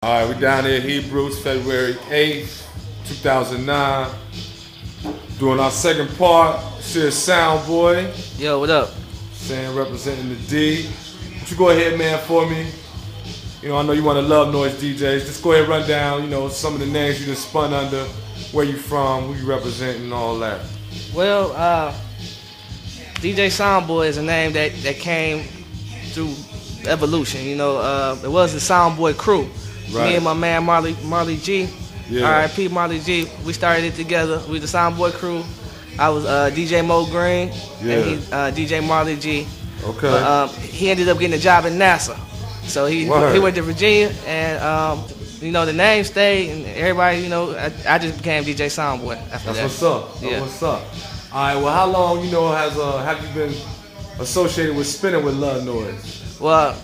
All right, we down here, Hebrews, February 8th, 2009. Doing our second part. This Sound Boy. Yo, what up? Saying representing the D. Would you go ahead, man, for me? You know, I know you want to love noise DJs. Just go ahead and run down, you know, some of the names you just spun under, where you from, who you representing, and all that. Well, DJ Soundboy is a name that came through evolution. You know, it was the Soundboy crew. Right. Me and my man Marley G. Yeah. R.I.P. Marley G. We started it together. We the Soundboy crew. I was DJ Mo Green, and he DJ Marley G. Okay. But, he ended up getting a job at NASA, so he went to Virginia, and you know, the name stayed, and everybody, you know, I just became DJ Soundboy after that. That's what's up. Yeah. That's what's up. All right. Well, how long, you know, have you been associated with spinning with Love Noise? Well,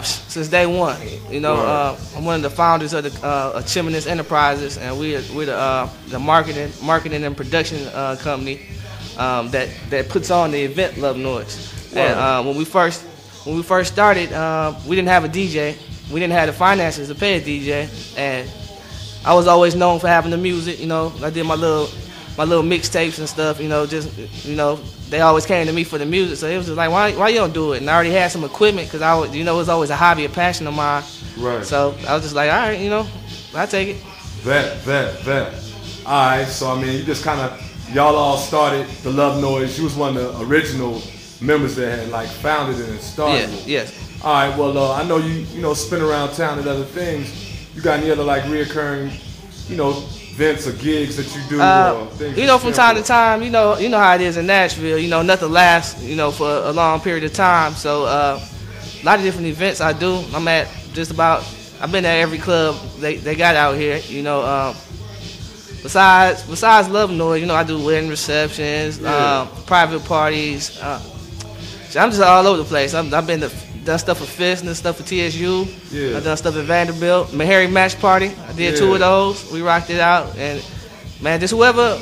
since day one, you know, I'm one of the founders of the Chiminous Enterprises, and we're the marketing and production company that puts on the event Love Noise. And when we first started, we didn't have a DJ. We didn't have the finances to pay a DJ, and I was always known for having the music. You know, I did my little mixtapes and stuff. You know, just, you know, they always came to me for the music, so it was just like, why you don't do it? And I already had some equipment, because you know, it was always a hobby, a passion of mine. Right. So I was just like, all right, you know, I take it. Bet. All right. So I mean, you just kind of, y'all all started the Love Noise. You was one of the original members that had like founded it and started it. Yes. All right. Well, I know you know, spin around town and other things. You got any other like reoccurring, you know, events or gigs that you do? Or things you know, from time to time, you know how it is in Nashville. You know, nothing lasts, you know, for a long period of time. So a lot of different events I do. I'm at just about. I've been at every club they got out here. You know, besides Love Noise, you know, I do wedding receptions, private parties. I'm just all over the place. I've been done stuff for Fist, done stuff for TSU. Yeah. I've done stuff at Vanderbilt. Mahari Match Party, I did 2 of those. We rocked it out, and man, just whoever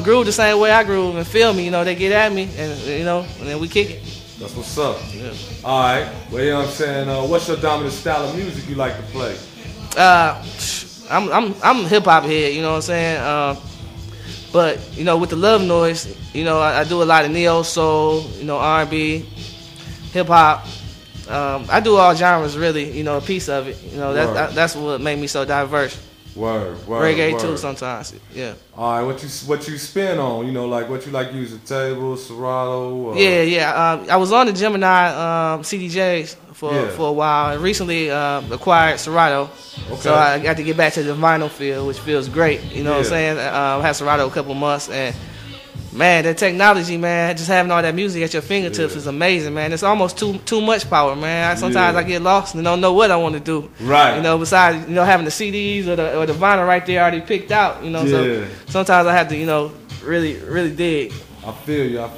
grew the same way I grew and feel me, you know, they get at me, and you know, and then we kick it. That's what's up. Yeah. All right. Well, you know what I'm saying. What's your dominant style of music you like to play? I'm hip hop head. You know what I'm saying. But you know, with the Love Noise, you know, I do a lot of neo soul, you know, R&B, hip hop. I do all genres, really. You know, a piece of it. You know, that's what made me so diverse. Word. Reggae too sometimes. Yeah. All right, what you spin on? You know, like what you like use, a table, Serato. Yeah. I was on the Gemini CDJs for a while, and recently acquired Serato. Okay. So I got to get back to the vinyl field, which feels great. You know what I'm saying? I had Serato a couple months, and man, that technology, man, just having all that music at your fingertips is amazing, man. It's almost too much power, man. Sometimes I get lost and don't know what I want to do. Right. You know, besides, you know, having the CDs or the vinyl right there already picked out, you know. So sometimes I have to, you know, really dig. I feel you. All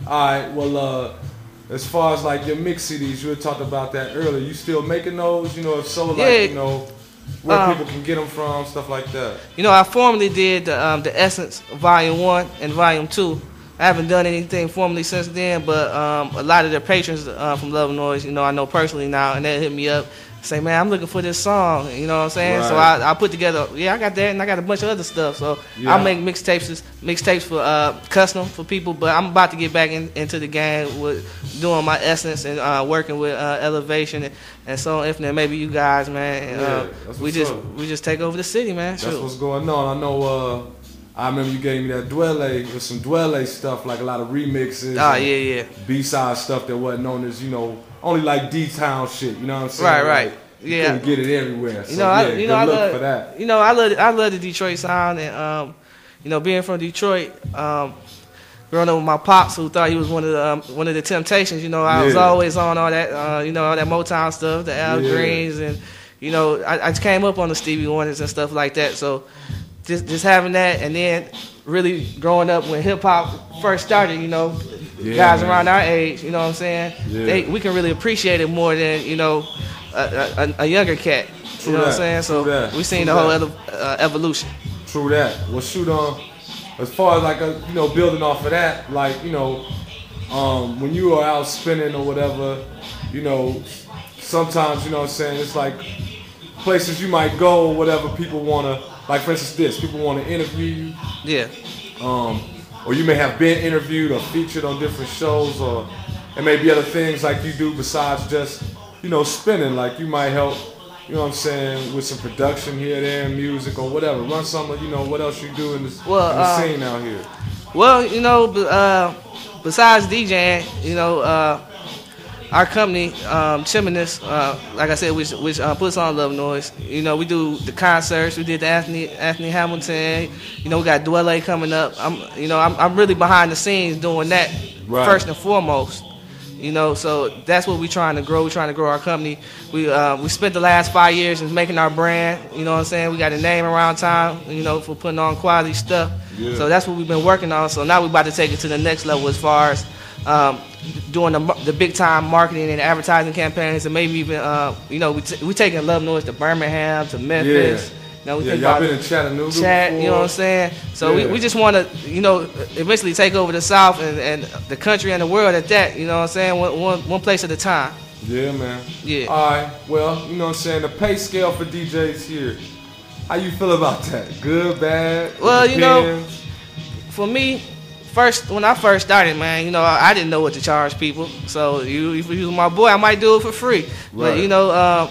right, well, as far as like your mix CDs, you had talked about that earlier. You still making those? You know, if so, like, you know, where people can get them from, stuff like that. You know, I formerly did the Essence Volume 1 and Volume 2. I haven't done anything formally since then, but a lot of their patrons from Love Noise, you know, I know personally now, and they hit me up, say, man, I'm looking for this song, you know what I'm saying? Right. So I put together, I got that, and I got a bunch of other stuff. So I'll make mixtapes for custom for people, but I'm about to get back into the game with doing my Essence and working with Elevation and so Infinite. Maybe you guys, man, we just take over the city, man. That's what's going on. I know. I remember you gave me that Dwelle with some Dwelle stuff, like a lot of remixes. B-side stuff that wasn't known as, you know, only like D-Town shit. You know what I'm saying? Right. Like, you couldn't get it everywhere. So, I love for that. You know, I love the Detroit sound, and you know, being from Detroit, growing up with my pops, who thought he was one of the Temptations. You know, I was always on all that, you know, all that Motown stuff, the Al Greens, and you know, I just came up on the Stevie Wonders and stuff like that. So just having that, and then really growing up when hip hop first started, you know, guys around our age, you know what I'm saying? We can really appreciate it more than, you know, a younger cat. You know what I'm saying? So we seen the whole evolution. True that. Well, shoot on. As far as like you know, building off of that, like, you know, when you are out spinning or whatever, you know, sometimes, you know what I'm saying, it's like places you might go or whatever people want to, like for instance this, people want to interview you. Yeah. Or you may have been interviewed or featured on different shows, or it may be other things like you do besides just, you know, spinning. Like you might help, you know what I'm saying, with some production here, there, music or whatever. Run some of, you know, what else you do in, in the scene out here. Well, you know, besides DJing, you know, our company, Chimness, like I said, which puts on Love Noise. You know, we do the concerts. We did the Anthony Hamilton. You know, we got Bwoi coming up. I'm really behind the scenes doing that first and foremost. You know, so that's what we're trying to grow. We're trying to grow our company. We spent the last 5 years in making our brand. You know what I'm saying? We got a name around town, you know, for putting on quality stuff. Yeah. So that's what we've been working on. So now we're about to take it to the next level as far as doing the big time marketing and advertising campaigns, and maybe even you know, we taking Love Noise to Birmingham, to Memphis. Yeah. You know, y'all been in Chattanooga before. You know what I'm saying? So we just want to, you know, eventually take over the South and the country and the world at that. You know what I'm saying? One place at a time. Yeah, man. Yeah. All right. Well, you know what I'm saying? The pay scale for DJs here. How you feel about that? Good, bad? Well, you know, for me, when I first started, man, you know, I didn't know what to charge people. So if you was my boy, I might do it for free. Right. But you know,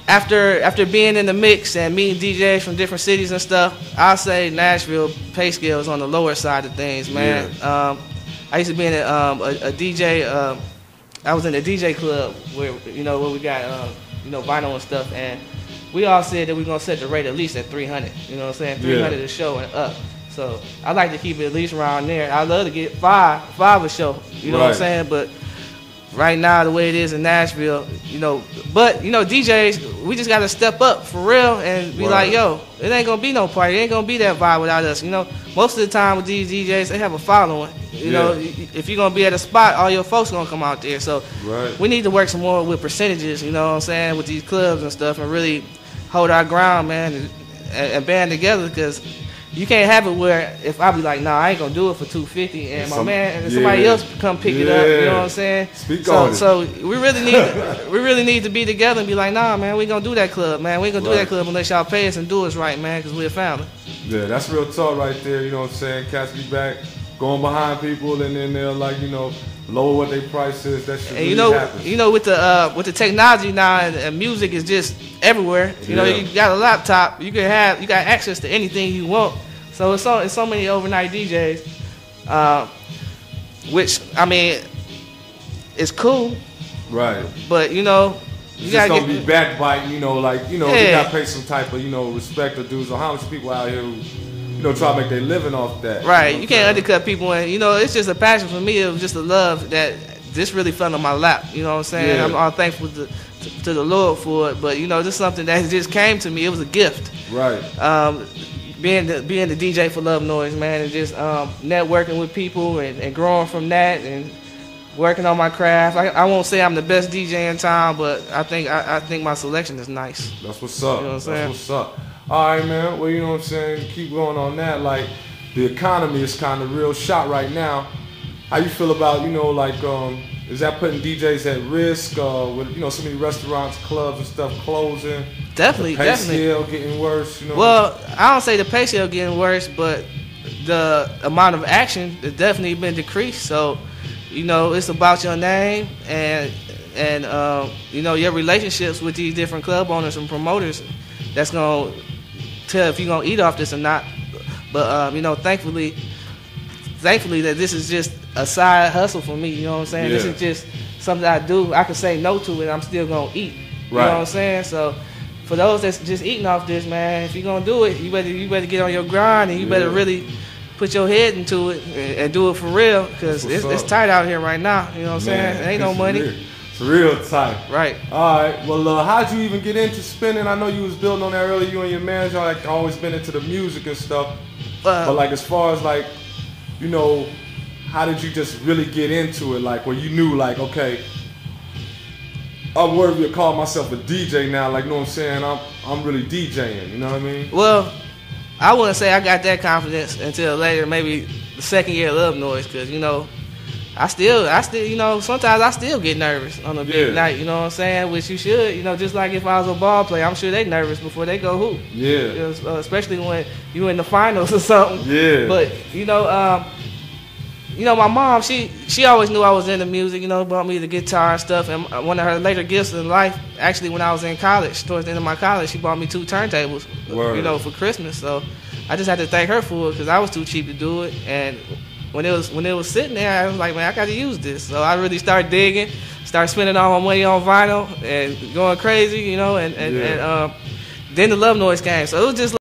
after being in the mix and meeting DJs from different cities and stuff, I'll say Nashville pay scale is on the lower side of things, man. Yeah. I used to be in a DJ. I was in a DJ club where we got you know, vinyl and stuff, and we all said that we're gonna set the rate at least at 300. You know what I'm saying? 300 a show and up. So I like to keep it at least around there. I love to get five a show. You know what I'm saying? But right now, the way it is in Nashville, you know, but you know, DJs, we just gotta step up for real and be like, yo, it ain't gonna be no party. It ain't gonna be that vibe without us. You know, most of the time with these DJs, they have a following. You know, if you're gonna be at a spot, all your folks gonna come out there. So we need to work some more with percentages. You know what I'm saying, with these clubs and stuff, and really hold our ground, man, and band together, because you can't have it where if I be like, nah, I ain't gonna do it for $250, and somebody else come pick it up. You know what I'm saying? So we really need to be together and be like, nah, man, we ain't gonna do that club, man. We ain't gonna do that club unless y'all pay us and do us right, man, because we're a family. Yeah, that's real talk right there. You know what I'm saying? Cats be back, going behind people, and then they'll, like, you know, lower what their price is. That shit really happens. You know, with the technology now, and music is just everywhere. You know, you got a laptop, you got access to anything you want. So it's so many overnight DJs, which, I mean, it's cool. Right. But you know, you gotta just gonna be backbiting. You know, like, you know, you gotta pay some type of, you know, respect or dues. Or how much people out here who, you know, try to make their living off that. Right. You know you can't undercut people, and you know, it's just a passion for me. It was just a love that this really fell on my lap. You know what I'm saying? I'm all thankful to the Lord for it. But you know, this is something that just came to me. It was a gift. Right. Being the DJ for Love Noise, man, and just networking with people and growing from that and working on my craft. I won't say I'm the best DJ in town, but I think my selection is nice. That's what's up. You know what I'm saying? That's what's up. All right, man. Well, you know what I'm saying? Keep going on that. Like, the economy is kind of real shot right now. How you feel about, you know, like, is that putting DJs at risk with, you know, so many restaurants, clubs and stuff closing? Definitely, the pay scale getting worse, you know? Well, I don't say the pay scale getting worse, but the amount of action has definitely been decreased. So, you know, it's about your name and you know, your relationships with these different club owners and promoters. That's gonna tell if you're gonna eat off this or not. But you know, thankfully that this is just a side hustle for me. You know what I'm saying? This is just something I do. I can say no to it. I'm still gonna eat. You know what I'm saying? So, for those that's just eating off this, man, if you're gonna do it, you better get on your grind, and you better really put your head into it and do it for real, because it's tight out here right now. You know what I'm saying? It ain't no money. It's real tight. Right. All right. Well, how'd you even get into spinning? I know you was building on that earlier. You and your manager, like, always been into the music and stuff. But like, as far as like, you know, how did you just really get into it? Like, where you knew, like, okay, I'm worthy to call myself a DJ now. Like, you know what I'm saying? I'm really DJing. You know what I mean? Well, I wouldn't say I got that confidence until later, maybe the second year of Love Noise, because, you know, I still, you know, sometimes I still get nervous on a big night, you know what I'm saying? Which you should, you know, just like if I was a ball player, I'm sure they nervous before they go hoop. Yeah. You know, especially when you in the finals or something. Yeah. But, you know, my mom, she always knew I was into music, you know, bought me the guitar and stuff. And one of her later gifts in life, actually when I was in college, towards the end of my college, she bought me 2 turntables, you know, for Christmas. So I just had to thank her for it because I was too cheap to do it. And when it was sitting there, I was like, man, I got to use this. So I really started digging, started spending all my money on vinyl and going crazy, you know, and then the Love Noise came. So it was just